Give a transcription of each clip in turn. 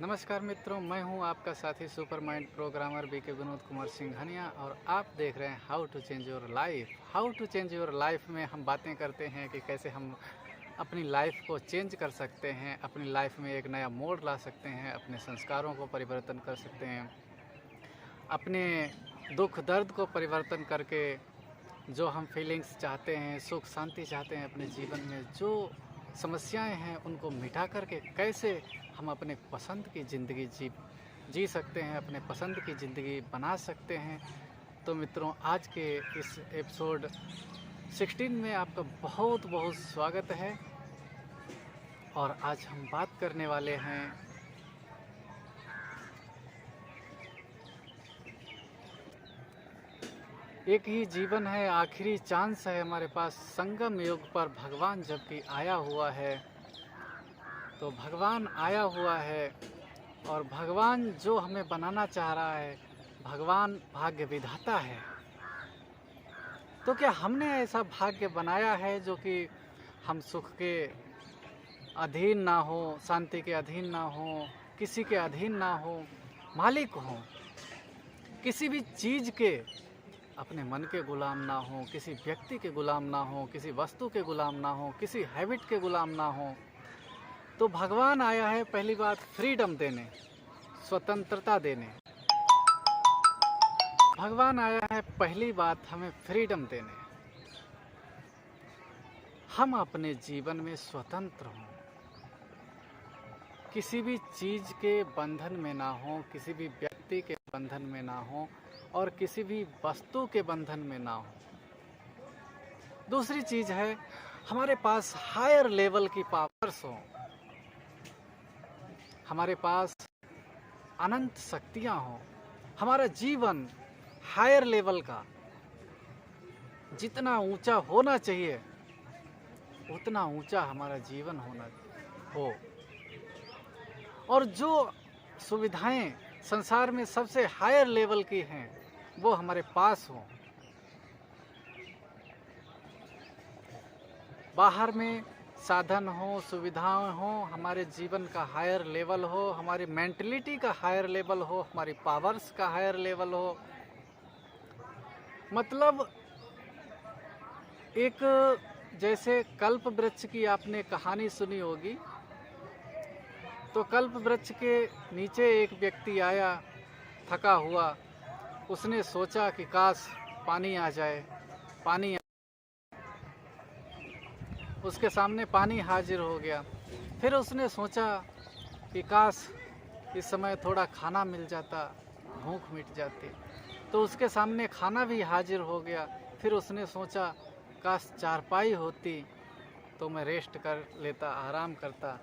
नमस्कार मित्रों, मैं हूं आपका साथी super mind programmer BK Vinod Kumar Singhania और आप देख रहे हैं how to change your life. How to change your life में हम बातें करते हैं कि कैसे हम अपनी लाइफ को चेंज कर सकते हैं, अपनी लाइफ में एक नया मोड़ ला सकते हैं, अपने संस्कारों को परिवर्तन कर सकते हैं, अपने दुख दर्द को परिवर्तन करके जो हम फीलिंग्स चाहते हैं, सुख शांति चाहते हैं अपने जीवन में, जो समस्याएं हैं उनको मिटा करके कैसे हम अपने पसंद की ज़िंदगी जी सकते हैं, अपने पसंद की ज़िंदगी बना सकते हैं। तो मित्रों, आज के इस एपिसोड 16 में आपका बहुत बहुत स्वागत है। और आज हम बात करने वाले हैं एक ही जीवन है, आखिरी चांस है हमारे पास। संगम युग पर भगवान जबकि आया हुआ है, तो भगवान आया हुआ है और भगवान जो हमें बनाना चाह रहा है, भगवान भाग्य विधाता है। तो क्या हमने ऐसा भाग्य बनाया है जो कि हम सुख के अधीन ना हो, शांति के अधीन ना हो, किसी के अधीन ना हो, मालिक हो, किसी भी चीज़ के अपने मन के गुलाम ना हो, किसी व्यक्ति के गुलाम ना हो, किसी वस्तु के गुलाम ना हो, किसी हैबिट के गुलाम ना हो। तो भगवान आया है पहली बात फ्रीडम देने, स्वतंत्रता देने। भगवान आया है पहली बात हमें फ्रीडम देने, हम अपने जीवन में स्वतंत्र हों, किसी भी चीज़ के बंधन में ना हो, किसी भी व्यक्ति के बंधन में ना हो और किसी भी वस्तु के बंधन में ना हो। दूसरी चीज़ है, हमारे पास हायर लेवल की पावर्स हो, हमारे पास अनंत शक्तियाँ हों, हमारा जीवन हायर लेवल का जितना ऊंचा होना चाहिए उतना ऊंचा हमारा जीवन होना हो, और जो सुविधाएं संसार में सबसे हायर लेवल की हैं वो हमारे पास हो। बाहर में साधन हो, सुविधाएं हो, हमारे जीवन का हायर लेवल हो, हमारी मेंटलिटी का हायर लेवल हो, हमारी पावर्स का हायर लेवल हो। मतलब एक जैसे कल्प वृक्ष की आपने कहानी सुनी होगी, तो कल्प वृक्ष के नीचे एक व्यक्ति आया थका हुआ। उसने सोचा कि काश पानी आ जाए, उसके सामने पानी हाजिर हो गया। फिर उसने सोचा कि काश इस समय थोड़ा खाना मिल जाता, भूख मिट जाती। तो उसके सामने खाना भी हाजिर हो गया। फिर उसने सोचा काश चारपाई होती तो मैं रेस्ट कर लेता, आराम करता।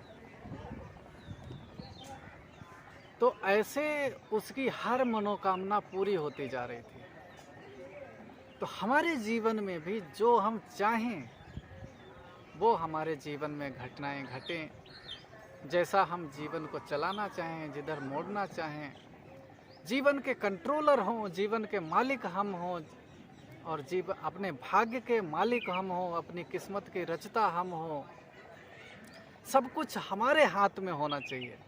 तो ऐसे उसकी हर मनोकामना पूरी होती जा रही थी। तो हमारे जीवन में भी जो हम चाहें वो हमारे जीवन में घटनाएं घटें, जैसा हम जीवन को चलाना चाहें, जिधर मोड़ना चाहें, जीवन के कंट्रोलर हों, जीवन के मालिक हम हों और अपने भाग्य के मालिक हम हों, अपनी किस्मत के रचता हम हों। सब कुछ हमारे हाथ में होना चाहिए,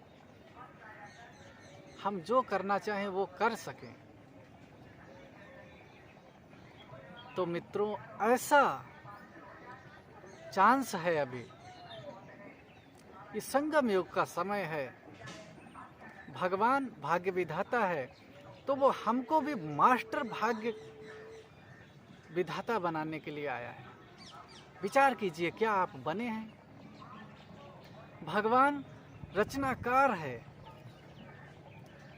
हम जो करना चाहें वो कर सकें। तो मित्रों, ऐसा चांस है अभी, इस संगम युग का समय है। भगवान भाग्य विधाता है, तो वो हमको भी मास्टर भाग्य विधाता बनाने के लिए आया है। विचार कीजिए, क्या आप बने हैं? भगवान रचनाकार है,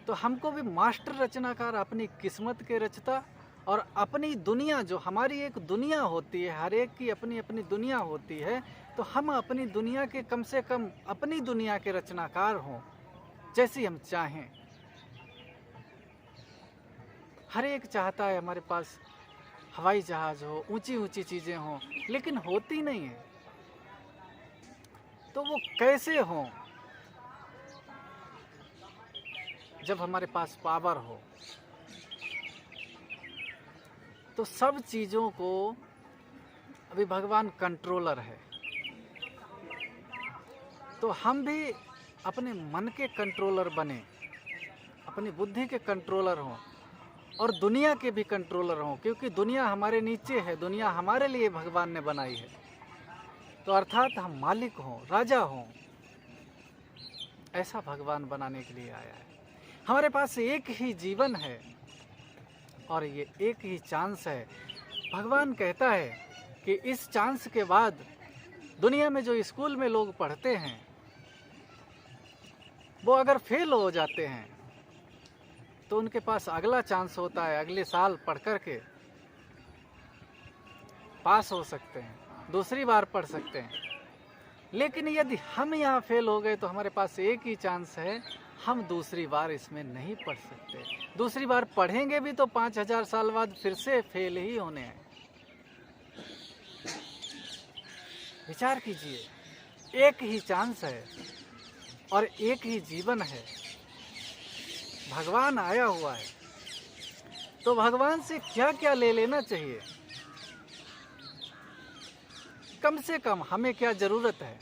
तो हमको भी मास्टर रचनाकार, अपनी किस्मत के रचता और अपनी दुनिया, जो हमारी एक दुनिया होती है, हर एक की अपनी अपनी दुनिया होती है, तो हम अपनी दुनिया के कम से कम अपनी दुनिया के रचनाकार हों, जैसी हम चाहें। हर एक चाहता है हमारे पास हवाई जहाज हो, ऊंची ऊंची चीज़ें हों, लेकिन होती नहीं है। तो वो कैसे हों? जब हमारे पास पावर हो। तो सब चीज़ों को अभी भगवान कंट्रोलर है, तो हम भी अपने मन के कंट्रोलर बने, अपनी बुद्धि के कंट्रोलर हों और दुनिया के भी कंट्रोलर हों, क्योंकि दुनिया हमारे नीचे है, दुनिया हमारे लिए भगवान ने बनाई है। तो अर्थात हम मालिक हों, राजा हों, ऐसा भगवान बनाने के लिए आया है। हमारे पास एक ही जीवन है और ये एक ही चांस है। भगवान कहता है कि इस चांस के बाद दुनिया में जो स्कूल में लोग पढ़ते हैं वो अगर फेल हो जाते हैं तो उनके पास अगला चांस होता है, अगले साल पढ़ कर के पास हो सकते हैं, दूसरी बार पढ़ सकते हैं। लेकिन यदि हम यहाँ फेल हो गए तो हमारे पास एक ही चांस है, हम दूसरी बार इसमें नहीं पढ़ सकते। दूसरी बार पढ़ेंगे भी तो 5000 साल बाद फिर से फेल ही होने हैं। विचार कीजिए, एक ही चांस है और एक ही जीवन है। भगवान आया हुआ है तो भगवान से क्या क्या ले लेना चाहिए? कम से कम हमें क्या जरूरत है,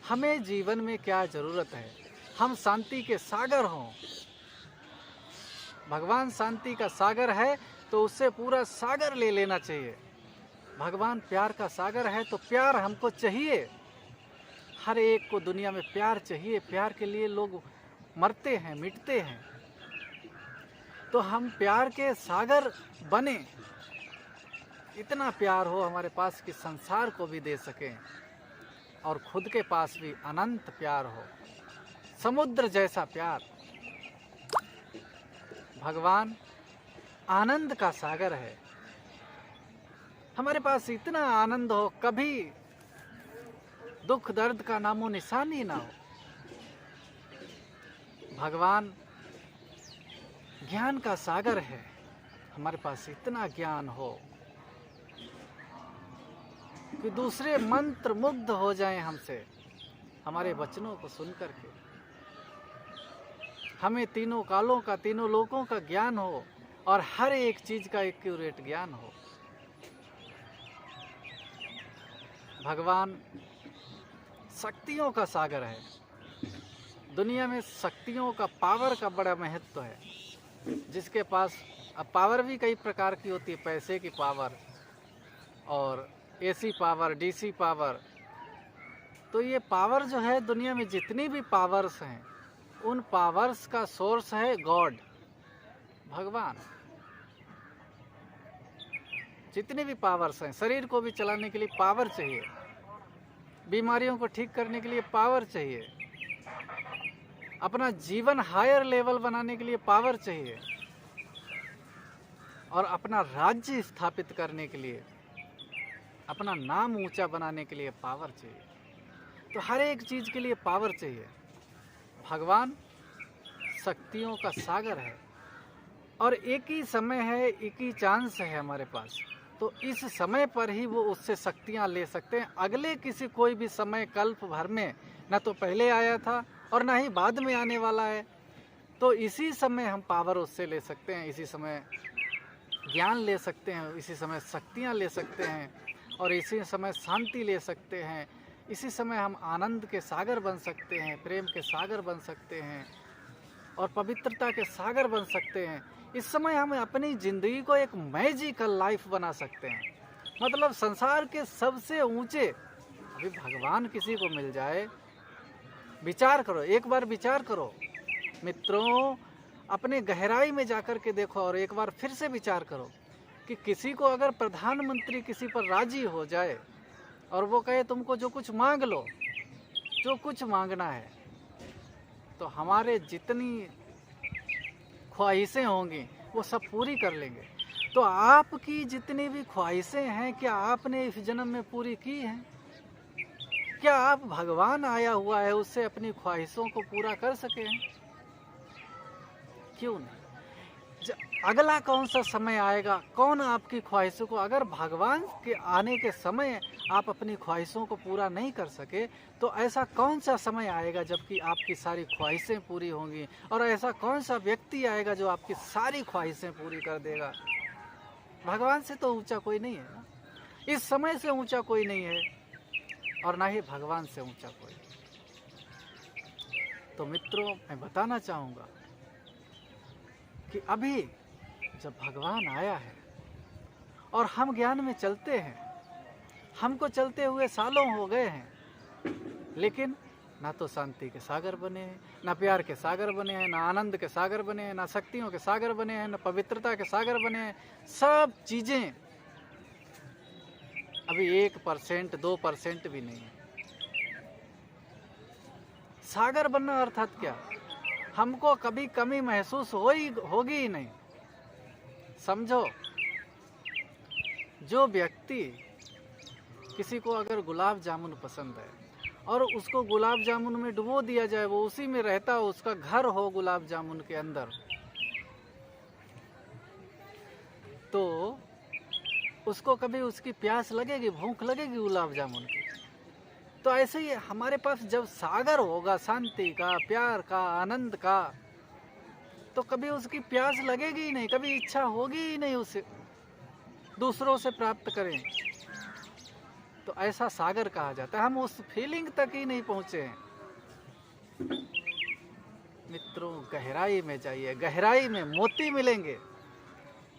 हमें जीवन में क्या जरूरत है? हम शांति के सागर हों। भगवान शांति का सागर है तो उससे पूरा सागर ले लेना चाहिए। भगवान प्यार का सागर है तो प्यार हमको चाहिए। हर एक को दुनिया में प्यार चाहिए। प्यार के लिए लोग मरते हैं, मिटते हैं। तो हम प्यार के सागर बने, इतना प्यार हो हमारे पास कि संसार को भी दे सकें और खुद के पास भी अनंत प्यार हो, समुद्र जैसा प्यार। भगवान आनंद का सागर है। हमारे पास इतना आनंद हो, कभी दुख दर्द का नामो निशान ही ना हो। भगवान ज्ञान का सागर है। हमारे पास इतना ज्ञान हो कि दूसरे मंत्र मुग्ध हो जाएं हमसे, हमारे वचनों को सुन करके। हमें तीनों कालों का, तीनों लोकों का ज्ञान हो और हर एक चीज का एक्यूरेट ज्ञान हो। भगवान शक्तियों का सागर है। दुनिया में शक्तियों का, पावर का बड़ा महत्व है। जिसके पास, अब पावर भी कई प्रकार की होती है, पैसे की पावर और एसी पावर, डीसी पावर। तो ये पावर जो है, दुनिया में जितनी भी पावर्स हैं उन पावर्स का सोर्स है गॉड, भगवान। जितनी भी पावर्स हैं, शरीर को भी चलाने के लिए पावर चाहिए, बीमारियों को ठीक करने के लिए पावर चाहिए, अपना जीवन हायर लेवल बनाने के लिए पावर चाहिए और अपना राज्य स्थापित करने के लिए, अपना नाम ऊंचा बनाने के लिए पावर चाहिए। तो हर एक चीज के लिए पावर चाहिए। भगवान शक्तियों का सागर है और एक ही समय है, एक ही चांस है हमारे पास। तो इस समय पर ही वो उससे शक्तियां ले सकते हैं। अगले किसी कोई भी समय कल्प भर में न तो पहले आया था और ना ही बाद में आने वाला है। तो इसी समय हम पावर उससे ले सकते हैं, इसी समय ज्ञान ले सकते हैं, इसी समय शक्तियाँ ले सकते हैं और इसी समय शांति ले सकते हैं। इसी समय हम आनंद के सागर बन सकते हैं, प्रेम के सागर बन सकते हैं और पवित्रता के सागर बन सकते हैं। इस समय हम अपनी ज़िंदगी को एक मैजिकल लाइफ बना सकते हैं। मतलब संसार के सबसे ऊंचे, अभी भगवान किसी को मिल जाए, विचार करो, एक बार विचार करो मित्रों, अपने गहराई में जाकर के देखो और एक बार फिर से विचार करो कि किसी को अगर प्रधानमंत्री किसी पर राजी हो जाए और वो कहे तुमको जो कुछ मांग लो, जो कुछ मांगना है, तो हमारे जितनी ख्वाहिशें होंगी वो सब पूरी कर लेंगे। तो आपकी जितनी भी ख्वाहिशें हैं, क्या आपने इस जन्म में पूरी की हैं? क्या आप, भगवान आया हुआ है, उससे अपनी ख्वाहिशों को पूरा कर सके हैं? क्यों नहीं? अगला कौन सा समय आएगा, कौन आपकी ख्वाहिशों को, अगर भगवान के आने के समय आप अपनी ख्वाहिशों को पूरा नहीं कर सके तो ऐसा कौन सा समय आएगा जबकि आपकी सारी ख्वाहिशें पूरी होंगी? और ऐसा कौन सा व्यक्ति आएगा जो आपकी सारी ख्वाहिशें पूरी कर देगा? भगवान से तो ऊंचा कोई नहीं है ना, इस समय से ऊंचा कोई नहीं है और ना ही भगवान से ऊंचा कोई। तो मित्रों, मैं बताना चाहूँगा कि अभी जब भगवान आया है और हम ज्ञान में चलते हैं, हमको चलते हुए सालों हो गए हैं, लेकिन ना तो शांति के सागर बने हैं, ना प्यार के सागर बने हैं, ना आनंद के सागर बने हैं, ना शक्तियों के सागर बने हैं, ना पवित्रता के सागर बने हैं। सब चीज़ें अभी 1%, 2% भी नहीं है। सागर बनना अर्थात क्या? हमको कभी कमी महसूस होगी ही नहीं। समझो, जो व्यक्ति, किसी को अगर गुलाब जामुन पसंद है और उसको गुलाब जामुन में डुबो दिया जाए, वो उसी में रहता हो, उसका घर हो गुलाब जामुन के अंदर, तो उसको कभी उसकी प्यास लगेगी, भूख लगेगी गुलाब जामुन की? तो ऐसे ही हमारे पास जब सागर होगा शांति का, प्यार का, आनंद का, तो कभी उसकी प्यास लगेगी ही नहीं, कभी इच्छा होगी ही नहीं उसे दूसरों से प्राप्त करें। तो ऐसा सागर कहा जाता है। हम उस फीलिंग तक ही नहीं पहुंचे हैं। मित्रों, गहराई में जाइए, गहराई में मोती मिलेंगे।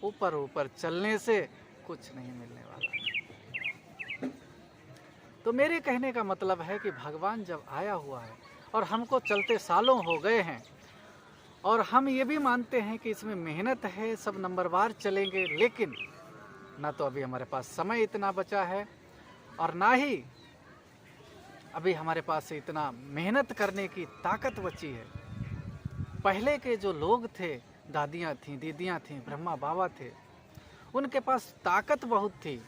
ऊपर ऊपर चलने से कुछ नहीं मिलने वाला। तो मेरे कहने का मतलब है कि भगवान जब आया हुआ है और हमको चलते सालों हो गए हैं, और हम ये भी मानते हैं कि इसमें मेहनत है, सब नंबरवार चलेंगे, लेकिन ना तो अभी हमारे पास समय इतना बचा है और ना ही अभी हमारे पास इतना मेहनत करने की ताकत बची है। पहले के जो लोग थे, दादियाँ थीं, दीदियाँ थीं, ब्रह्मा बाबा थे, उनके पास ताकत बहुत थी।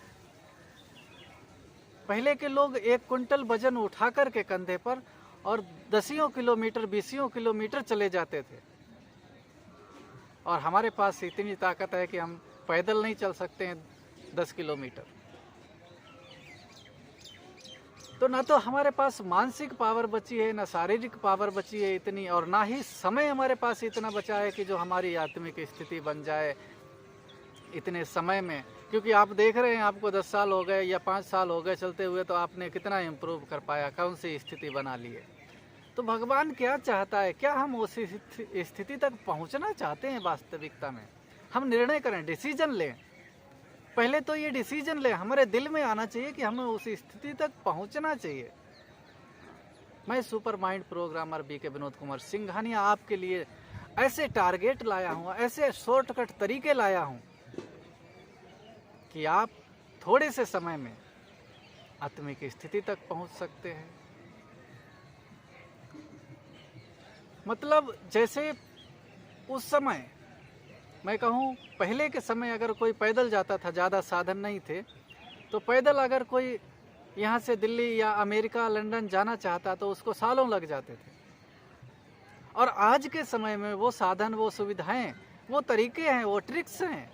पहले के लोग 1 क्विंटल वजन उठा कर के कंधे पर और 10 किलोमीटर, 20 किलोमीटर चले जाते थे। और हमारे पास इतनी ताकत है कि हम पैदल नहीं चल सकते हैं 10 किलोमीटर। तो ना तो हमारे पास मानसिक पावर बची है, ना शारीरिक पावर बची है इतनी, और ना ही समय हमारे पास इतना बचा है कि जो हमारी आत्मिक स्थिति बन जाए इतने समय में। क्योंकि आप देख रहे हैं, आपको 10 साल हो गए या 5 साल हो गए चलते हुए, तो आपने कितना इम्प्रूव कर पाया, कौन सी स्थिति बना ली है। तो भगवान क्या चाहता है? क्या हम उस स्थिति तक पहुंचना चाहते हैं? वास्तविकता में हम निर्णय करें, डिसीजन लें। पहले तो ये डिसीजन ले, हमारे दिल में आना चाहिए कि हमें उस स्थिति तक पहुंचना चाहिए। मैं super mind programmer BK Vinod Kumar Singhania आपके लिए ऐसे टारगेट लाया हूं, ऐसे शॉर्टकट तरीके लाया हूं कि आप थोड़े से समय में आत्मिक स्थिति तक पहुंच सकते हैं। मतलब जैसे उस समय मैं कहूँ, पहले के समय अगर कोई पैदल जाता था, ज़्यादा साधन नहीं थे, तो पैदल अगर कोई यहाँ से दिल्ली या अमेरिका, लंदन जाना चाहता तो उसको सालों लग जाते थे। और आज के समय में वो साधन, वो सुविधाएं, वो तरीके हैं, वो ट्रिक्स हैं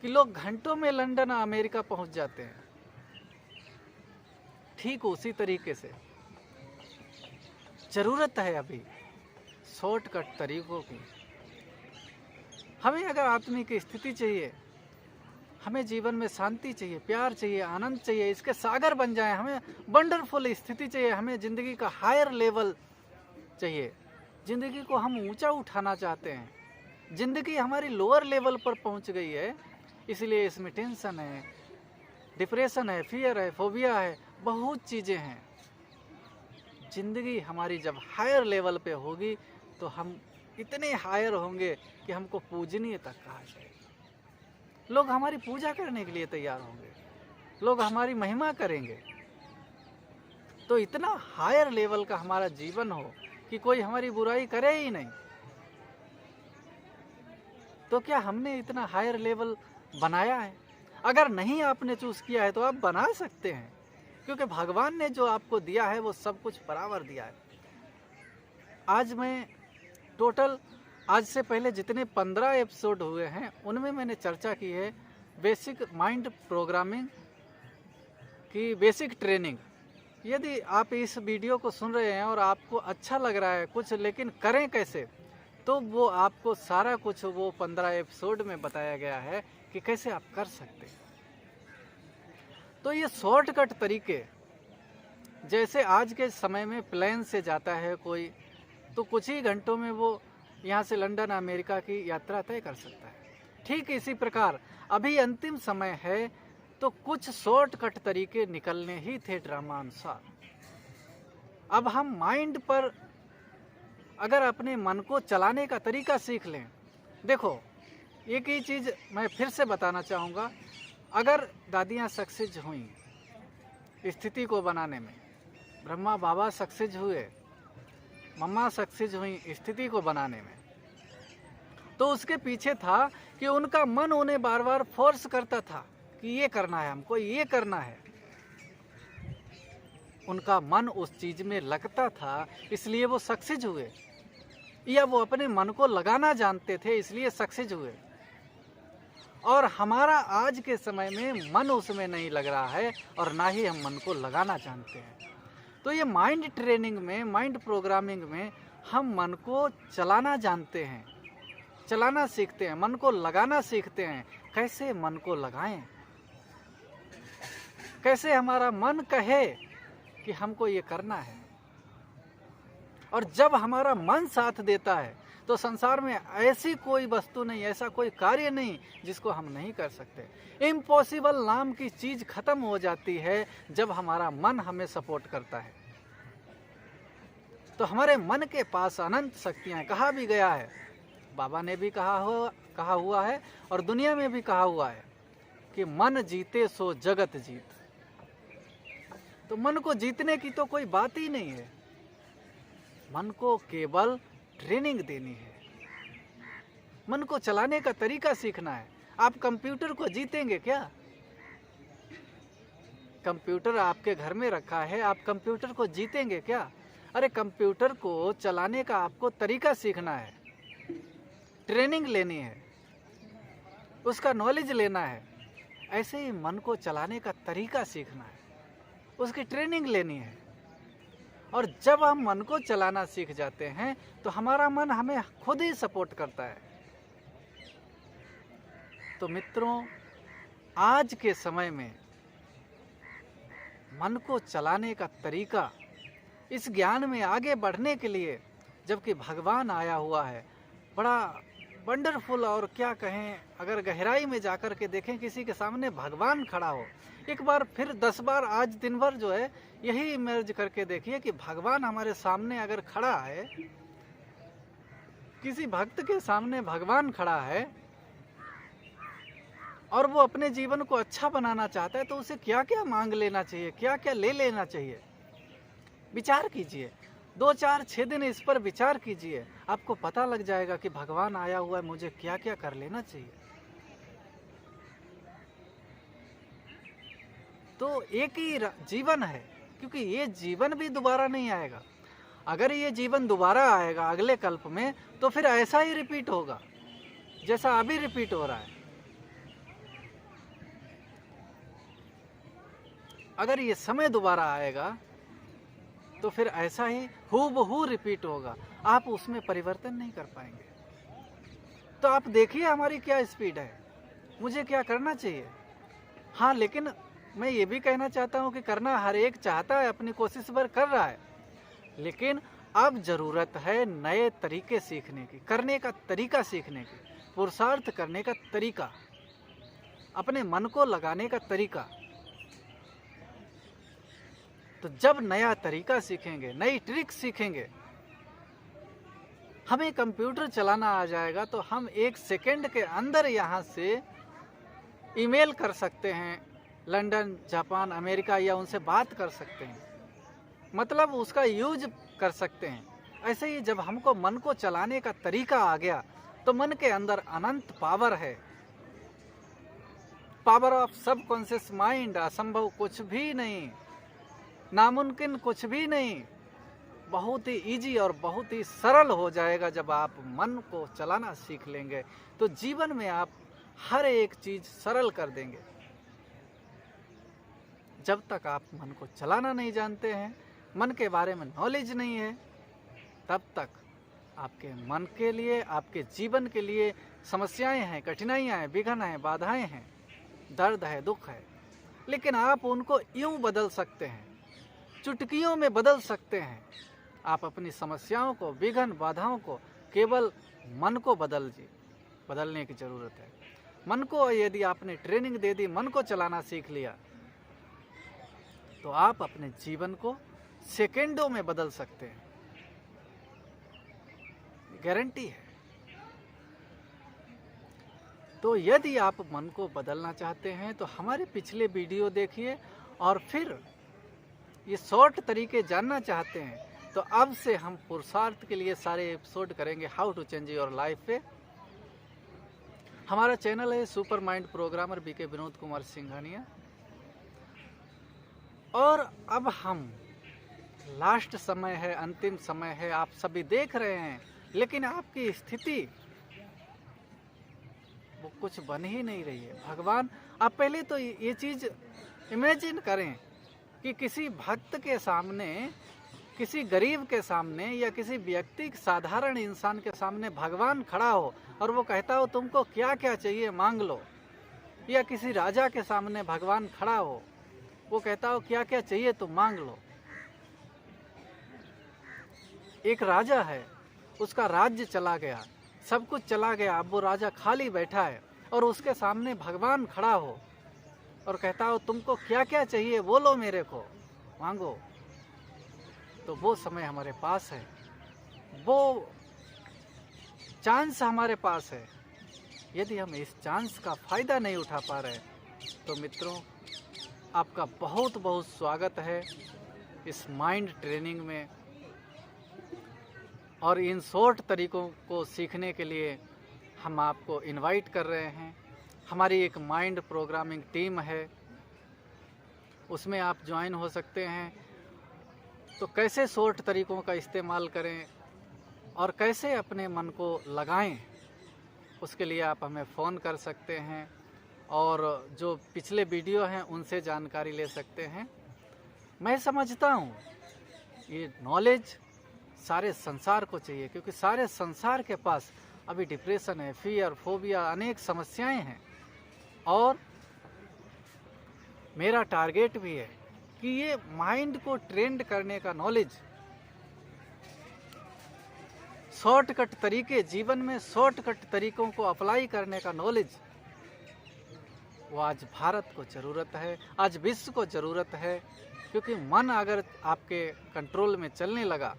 कि लोग घंटों में लंदन, अमेरिका पहुँच जाते हैं। ठीक उसी तरीके से ज़रूरत है अभी शॉर्टकट तरीकों की। हमें अगर आत्मिक स्थिति चाहिए, हमें जीवन में शांति चाहिए, प्यार चाहिए, आनंद चाहिए, इसके सागर बन जाए, हमें वंडरफुल स्थिति चाहिए, हमें ज़िंदगी का हायर लेवल चाहिए, ज़िंदगी को हम ऊंचा उठाना चाहते हैं। ज़िंदगी हमारी लोअर लेवल पर पहुंच गई है, इसलिए इसमें टेंशन है, डिप्रेशन है, फियर है, फोबिया है, बहुत चीज़ें हैं। ज़िंदगी हमारी जब हायर लेवल पे होगी तो हम इतने हायर होंगे कि हमको पूजनीय तक कहा जाएगा। लोग हमारी पूजा करने के लिए तैयार होंगे, लोग हमारी महिमा करेंगे। तो इतना हायर लेवल का हमारा जीवन हो कि कोई हमारी बुराई करे ही नहीं। तो क्या हमने इतना हायर लेवल बनाया है? अगर नहीं आपने चूज किया है तो आप बना सकते हैं, क्योंकि भगवान ने जो आपको दिया है वो सब कुछ बराबर दिया है। आज मैं टोटल, आज से पहले जितने 15 एपिसोड हुए हैं उनमें मैंने चर्चा की है बेसिक माइंड प्रोग्रामिंग की बेसिक ट्रेनिंग। यदि आप इस वीडियो को सुन रहे हैं और आपको अच्छा लग रहा है कुछ, लेकिन करें कैसे, तो वो आपको सारा कुछ वो 15 एपिसोड में बताया गया है कि कैसे आप कर सकते हैं। तो ये शॉर्टकट तरीके, जैसे आज के समय में प्लेन से जाता है कोई, तो कुछ ही घंटों में वो यहाँ से लंदन अमेरिका की यात्रा तय कर सकता है। ठीक इसी प्रकार अभी अंतिम समय है तो कुछ शॉर्टकट तरीके निकलने ही थे ड्रामानुसार। अब हम माइंड पर अगर अपने मन को चलाने का तरीका सीख लें, देखो एक ही चीज़ मैं फिर से बताना चाहूँगा, अगर दादियाँ सक्सेस हुई स्थिति को बनाने में, ब्रह्मा बाबा सक्सेस हुए, मम्मा सक्सेस हुई स्थिति को बनाने में, तो उसके पीछे था कि उनका मन उन्हें बार बार फोर्स करता था कि ये करना है, हमको ये करना है। उनका मन उस चीज में लगता था इसलिए वो सक्सेस हुए, या वो अपने मन को लगाना जानते थे इसलिए सक्सेस हुए। और हमारा आज के समय में मन उसमें नहीं लग रहा है और ना ही हम मन को लगाना जानते हैं। तो ये माइंड ट्रेनिंग में, माइंड प्रोग्रामिंग में हम मन को चलाना जानते हैं, चलाना सीखते हैं, मन को लगाना सीखते हैं। कैसे मन को लगाएं, कैसे हमारा मन कहे कि हमको ये करना है। और जब हमारा मन साथ देता है तो संसार में ऐसी कोई वस्तु नहीं, ऐसा कोई कार्य नहीं जिसको हम नहीं कर सकते। इम्पॉसिबल नाम की चीज खत्म हो जाती है जब हमारा मन हमें सपोर्ट करता है। तो हमारे मन के पास अनंत शक्तियां, कहा भी गया है, बाबा ने भी कहा हुआ है और दुनिया में भी कहा हुआ है कि मन जीते सो जगत जीत। तो मन को जीतने की तो कोई बात ही नहीं है, मन को केवल ट्रेनिंग देनी है, मन को चलाने का तरीका सीखना है। आप कंप्यूटर को जीतेंगे क्या? कंप्यूटर आपके घर में रखा है, आप कंप्यूटर को जीतेंगे क्या? अरे कंप्यूटर को चलाने का आपको तरीका सीखना है, ट्रेनिंग लेनी है, उसका नॉलेज लेना है। ऐसे ही मन को चलाने का तरीका सीखना है, उसकी ट्रेनिंग लेनी है। और जब हम मन को चलाना सीख जाते हैं तो हमारा मन हमें खुद ही सपोर्ट करता है। तो मित्रों, आज के समय में मन को चलाने का तरीका, इस ज्ञान में आगे बढ़ने के लिए जबकि भगवान आया हुआ है, बड़ा वंडरफुल। और क्या कहें, अगर गहराई में जाकर के देखें, किसी के सामने भगवान खड़ा हो, एक बार फिर 10 बार आज दिन भर जो है यही इमेज करके देखिए कि भगवान हमारे सामने अगर खड़ा है, किसी भक्त के सामने भगवान खड़ा है और वो अपने जीवन को अच्छा बनाना चाहता है, तो उसे क्या क्या मांग लेना चाहिए, क्या क्या ले लेना चाहिए। विचार कीजिए, 2, 4, 6 दिन इस पर विचार कीजिए, आपको पता लग जाएगा कि भगवान आया हुआ है, मुझे क्या क्या कर लेना चाहिए। तो एक ही जीवन है, क्योंकि ये जीवन भी दोबारा नहीं आएगा। अगर ये जीवन दोबारा आएगा अगले कल्प में, तो फिर ऐसा ही रिपीट होगा जैसा अभी रिपीट हो रहा है। अगर ये समय दोबारा आएगा तो फिर ऐसा ही हूबहू रिपीट होगा, आप उसमें परिवर्तन नहीं कर पाएंगे। तो आप देखिए हमारी क्या स्पीड है, मुझे क्या करना चाहिए। हाँ, लेकिन मैं ये भी कहना चाहता हूँ कि करना हर एक चाहता है, अपनी कोशिश भर कर रहा है, लेकिन अब जरूरत है नए तरीके सीखने की, करने का तरीका सीखने की, पुरुषार्थ करने का तरीका, अपने मन को लगाने का तरीका। तो जब नया तरीका सीखेंगे, नई ट्रिक सीखेंगे, हमें कंप्यूटर चलाना आ जाएगा, तो हम 1 सेकंड के अंदर यहाँ से ईमेल कर सकते हैं लंदन, जापान, अमेरिका, या उनसे बात कर सकते हैं, मतलब उसका यूज कर सकते हैं। ऐसे ही जब हमको मन को चलाने का तरीका आ गया तो मन के अंदर अनंत पावर है, पावर ऑफ सबकॉन्शियस माइंड। असंभव कुछ भी नहीं, नामुमकिन कुछ भी नहीं, बहुत ही इजी और बहुत ही सरल हो जाएगा। जब आप मन को चलाना सीख लेंगे तो जीवन में आप हर एक चीज सरल कर देंगे। जब तक आप मन को चलाना नहीं जानते हैं, मन के बारे में नॉलेज नहीं है, तब तक आपके मन के लिए, आपके जीवन के लिए समस्याएं हैं, कठिनाइयां हैं, विघ्न हैं, बाधाएं हैं, दर्द है, दुख है। लेकिन आप उनको यूं बदल सकते हैं, चुटकियों में बदल सकते हैं। आप अपनी समस्याओं को, विघ्न, बाधाओं को केवल मन को बदलने की ज़रूरत है। मन को यदि आपने ट्रेनिंग दे दी, मन को चलाना सीख लिया, तो आप अपने जीवन को सेकेंडों में बदल सकते हैं, गारंटी है। तो यदि आप मन को बदलना चाहते हैं तो हमारे पिछले वीडियो देखिए, और फिर ये शॉर्ट तरीके जानना चाहते हैं तो अब से हम पुरुषार्थ के लिए सारे एपिसोड करेंगे how to change your life पे। हमारा चैनल है super mind programmer BK Vinod Kumar Singhania. और अब हम लास्ट समय है, अंतिम समय है, आप सभी देख रहे हैं, लेकिन आपकी स्थिति वो कुछ बन ही नहीं रही है। भगवान, आप पहले तो ये चीज इमेजिन करें कि किसी भक्त के सामने, किसी गरीब के सामने या किसी व्यक्ति, साधारण इंसान के सामने भगवान खड़ा हो और वो कहता हो तुमको क्या क्या चाहिए मांग लो। या किसी राजा के सामने भगवान खड़ा हो, वो कहता हो क्या क्या चाहिए तुम मांग लो। एक राजा है, उसका राज्य चला गया, सब कुछ चला गया, अब वो राजा खाली बैठा है और उसके सामने भगवान खड़ा हो और कहता हो तुमको क्या क्या चाहिए बोलो, मेरे को मांगो। तो वो समय हमारे पास है, वो चांस हमारे पास है। यदि हम इस चांस का फायदा नहीं उठा पा रहे तो मित्रों, आपका बहुत बहुत स्वागत है इस माइंड ट्रेनिंग में। और इन शॉर्ट तरीकों को सीखने के लिए हम आपको इनवाइट कर रहे हैं। हमारी एक माइंड प्रोग्रामिंग टीम है, उसमें आप ज्वाइन हो सकते हैं। तो कैसे शॉर्ट तरीकों का इस्तेमाल करें और कैसे अपने मन को लगाएं, उसके लिए आप हमें फ़ोन कर सकते हैं और जो पिछले वीडियो हैं उनसे जानकारी ले सकते हैं। मैं समझता हूँ ये नॉलेज सारे संसार को चाहिए, क्योंकि सारे संसार के पास अभी डिप्रेशन है, फियर, फोबिया, अनेक समस्याएं हैं। और मेरा टारगेट भी है कि ये माइंड को ट्रेंड करने का नॉलेज, शॉर्टकट तरीके, जीवन में शॉर्टकट तरीकों को अप्लाई करने का नॉलेज, वो आज भारत को ज़रूरत है, आज विश्व को ज़रूरत है। क्योंकि मन अगर आपके कंट्रोल में चलने लगा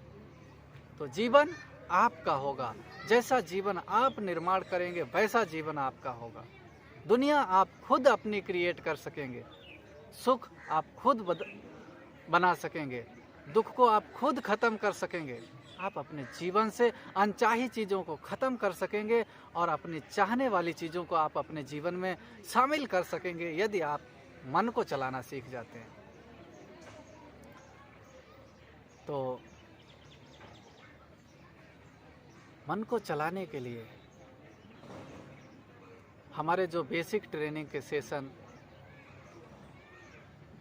तो जीवन आपका होगा। जैसा जीवन आप निर्माण करेंगे वैसा जीवन आपका होगा। दुनिया आप खुद अपनी क्रिएट कर सकेंगे, सुख आप खुद बना सकेंगे, दुख को आप खुद खत्म कर सकेंगे। आप अपने जीवन से अनचाही चीज़ों को ख़त्म कर सकेंगे और अपनी चाहने वाली चीज़ों को आप अपने जीवन में शामिल कर सकेंगे, यदि आप मन को चलाना सीख जाते हैं। तो मन को चलाने के लिए हमारे जो बेसिक ट्रेनिंग के सेशन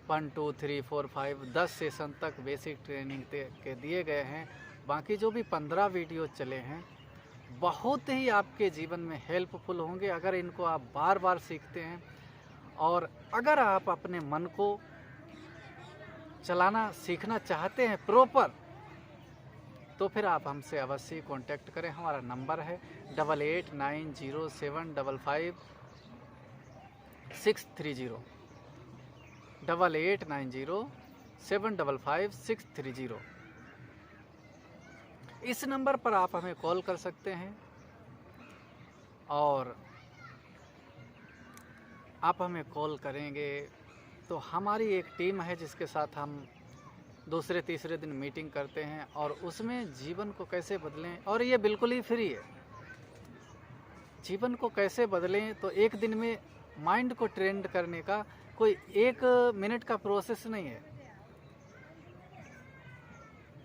1, 2, 3, 4, 5, 10 सेशन तक बेसिक ट्रेनिंग के दिए गए हैं। बाकी जो भी 15 वीडियो चले हैं बहुत ही आपके जीवन में हेल्पफुल होंगे अगर इनको आप बार बार सीखते हैं। और अगर आप अपने मन को चलाना सीखना चाहते हैं प्रॉपर, तो फिर आप हमसे अवश्य कांटेक्ट करें। हमारा नंबर है 8890755630, 8890755630। इस नंबर पर आप हमें कॉल कर सकते हैं और आप हमें कॉल करेंगे तो हमारी एक टीम है जिसके साथ हम दूसरे तीसरे दिन मीटिंग करते हैं और उसमें जीवन को कैसे बदलें, और ये बिल्कुल ही फ्री है। जीवन को कैसे बदलें, तो एक दिन में माइंड को ट्रेंड करने का कोई 1 मिनट का प्रोसेस नहीं है।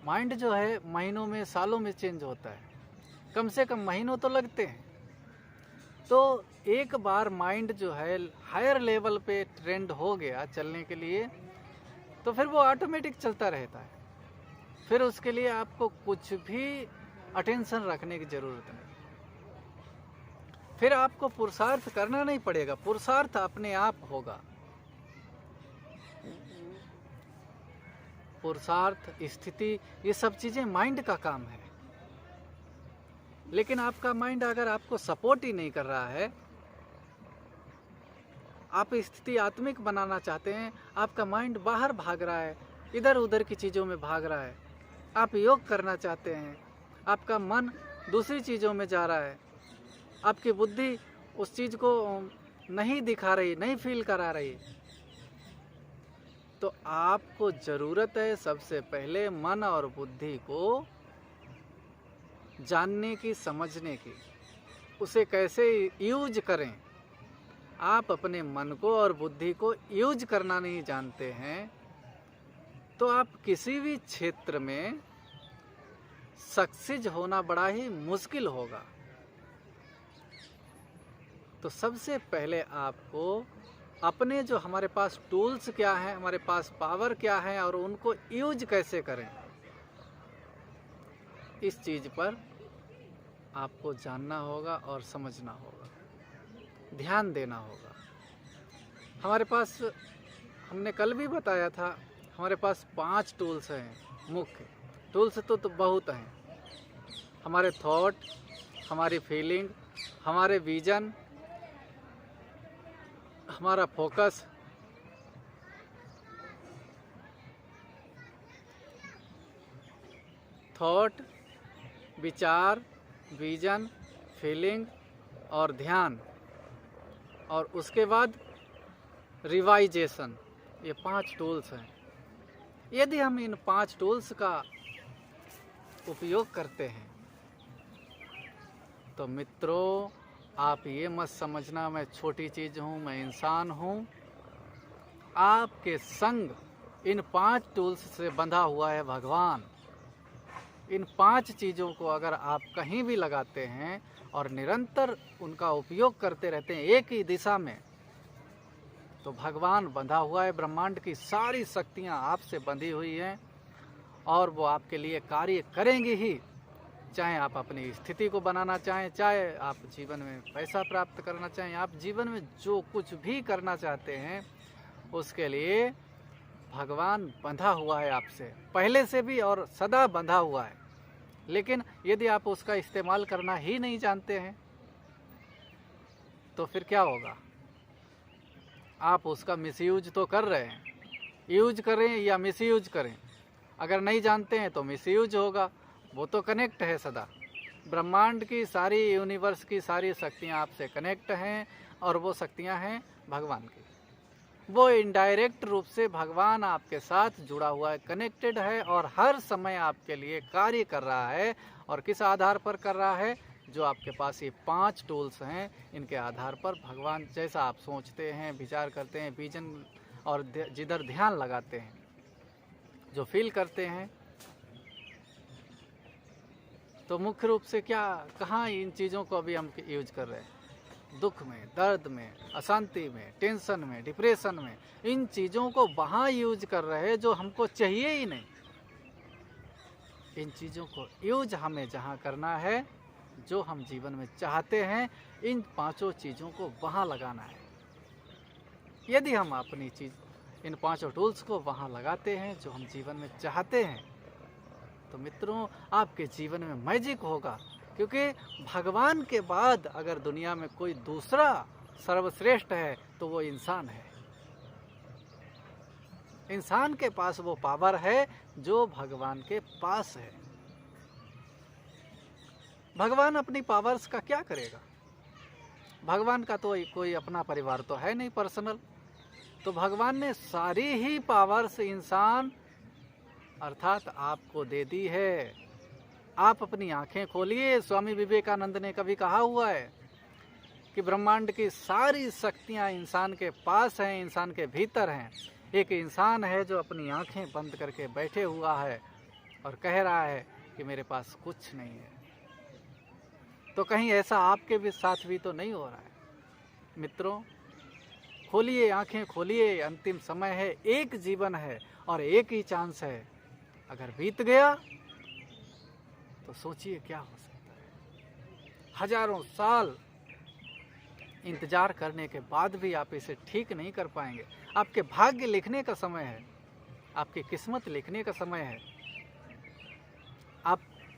माइंड जो है महीनों में, सालों में चेंज होता है, कम से कम महीनों तो लगते हैं। तो एक बार माइंड जो है हायर लेवल पे ट्रेंड हो गया चलने के लिए, तो फिर वो ऑटोमेटिक चलता रहता है। फिर उसके लिए आपको कुछ भी अटेंशन रखने की ज़रूरत नहीं, फिर आपको पुरुषार्थ करना नहीं पड़ेगा, पुरुषार्थ अपने आप होगा। पुरुषार्थ, स्थिति, ये सब चीज़ें माइंड का काम है। लेकिन आपका माइंड अगर आपको सपोर्ट ही नहीं कर रहा है, आप स्थिति आत्मिक बनाना चाहते हैं, आपका माइंड बाहर भाग रहा है, इधर उधर की चीज़ों में भाग रहा है, आप योग करना चाहते हैं, आपका मन दूसरी चीज़ों में जा रहा है, आपकी बुद्धि उस चीज़ को नहीं दिखा रही, नहीं फील करा रही, तो आपको ज़रूरत है सबसे पहले मन और बुद्धि को जानने की, समझने की, उसे कैसे यूज करें। आप अपने मन को और बुद्धि को यूज करना नहीं जानते हैं तो आप किसी भी क्षेत्र में सक्सेस होना बड़ा ही मुश्किल होगा। तो सबसे पहले आपको अपने जो हमारे पास टूल्स क्या हैं, हमारे पास पावर क्या है और उनको यूज कैसे करें, इस चीज़ पर आपको जानना होगा और समझना होगा, ध्यान देना होगा। हमारे पास, हमने कल भी बताया था, हमारे पास 5 टूल्स हैं मुख्य। टूल्स तो बहुत हैं। हमारे थॉट, हमारी फीलिंग, हमारे विजन, हमारा फोकस, थॉट, विचार, विजन, फीलिंग और ध्यान, और उसके बाद रिवाइजेशन। ये 5 टूल्स हैं। यदि हम इन 5 टूल्स का उपयोग करते हैं तो मित्रों, आप ये मत समझना मैं छोटी चीज़ हूँ, मैं इंसान हूँ। आपके संग इन 5 टूल्स से बंधा हुआ है भगवान। इन 5 चीज़ों को अगर आप कहीं भी लगाते हैं और निरंतर उनका उपयोग करते रहते हैं एक ही दिशा में, तो भगवान बंधा हुआ है। ब्रह्मांड की सारी शक्तियाँ आपसे बंधी हुई हैं और वो आपके लिए कार्य करेंगी ही। चाहे आप अपनी स्थिति को बनाना चाहें, चाहे आप जीवन में पैसा प्राप्त करना चाहें, आप जीवन में जो कुछ भी करना चाहते हैं उसके लिए भगवान बंधा हुआ है आपसे, पहले से भी और सदा बंधा हुआ है। लेकिन यदि आप उसका इस्तेमाल करना ही नहीं जानते हैं तो फिर क्या होगा? आप उसका मिसयूज तो कर रहे हैं। यूज करें या मिसयूज करें, अगर नहीं जानते हैं तो मिसयूज होगा। वो तो कनेक्ट है सदा। ब्रह्मांड की सारी, यूनिवर्स की सारी शक्तियाँ आपसे कनेक्ट हैं और वो शक्तियाँ हैं भगवान की। वो इनडायरेक्ट रूप से भगवान आपके साथ जुड़ा हुआ है, कनेक्टेड है और हर समय आपके लिए कार्य कर रहा है। और किस आधार पर कर रहा है? जो आपके पास ये 5 टूल्स हैं, इनके आधार पर भगवान जैसा आप सोचते हैं, विचार करते हैं, विजन और जिधर ध्यान लगाते हैं, जो फील करते हैं, तो मुख्य रूप से क्या, कहाँ इन चीज़ों को अभी हम यूज कर रहे हैं? दुख में, दर्द में, अशांति में, टेंशन में, डिप्रेशन में, इन चीज़ों को वहाँ यूज कर रहे हैं जो हमको चाहिए ही नहीं। इन चीज़ों को यूज हमें जहाँ करना है, जो हम जीवन में चाहते हैं, इन 5 चीज़ों को वहाँ लगाना है। यदि हम अपनी चीज़, इन 5 टूल्स को वहाँ लगाते हैं जो हम जीवन में चाहते हैं, तो मित्रों आपके जीवन में मैजिक होगा। क्योंकि भगवान के बाद अगर दुनिया में कोई दूसरा सर्वश्रेष्ठ है तो वो इंसान है। इंसान के पास वो पावर है जो भगवान के पास है। भगवान अपनी पावर्स का क्या करेगा? भगवान का तो कोई अपना परिवार तो है नहीं पर्सनल, तो भगवान ने सारी ही पावर्स इंसान अर्थात आपको दे दी है। आप अपनी आंखें खोलिए। स्वामी विवेकानंद ने कभी कहा हुआ है कि ब्रह्मांड की सारी शक्तियां इंसान के पास हैं, इंसान के भीतर हैं। एक इंसान है जो अपनी आंखें बंद करके बैठे हुआ है और कह रहा है कि मेरे पास कुछ नहीं है। तो कहीं ऐसा आपके भी साथ भी तो नहीं हो रहा है? मित्रों खोलिए, आंखें खोलिए। अंतिम समय है, एक जीवन है और एक ही चांस है। अगर बीत गया तो सोचिए क्या हो सकता है। हजारों साल इंतजार करने के बाद भी आप इसे ठीक नहीं कर पाएंगे। आपके भाग्य लिखने का समय है। आपकी किस्मत लिखने का समय है।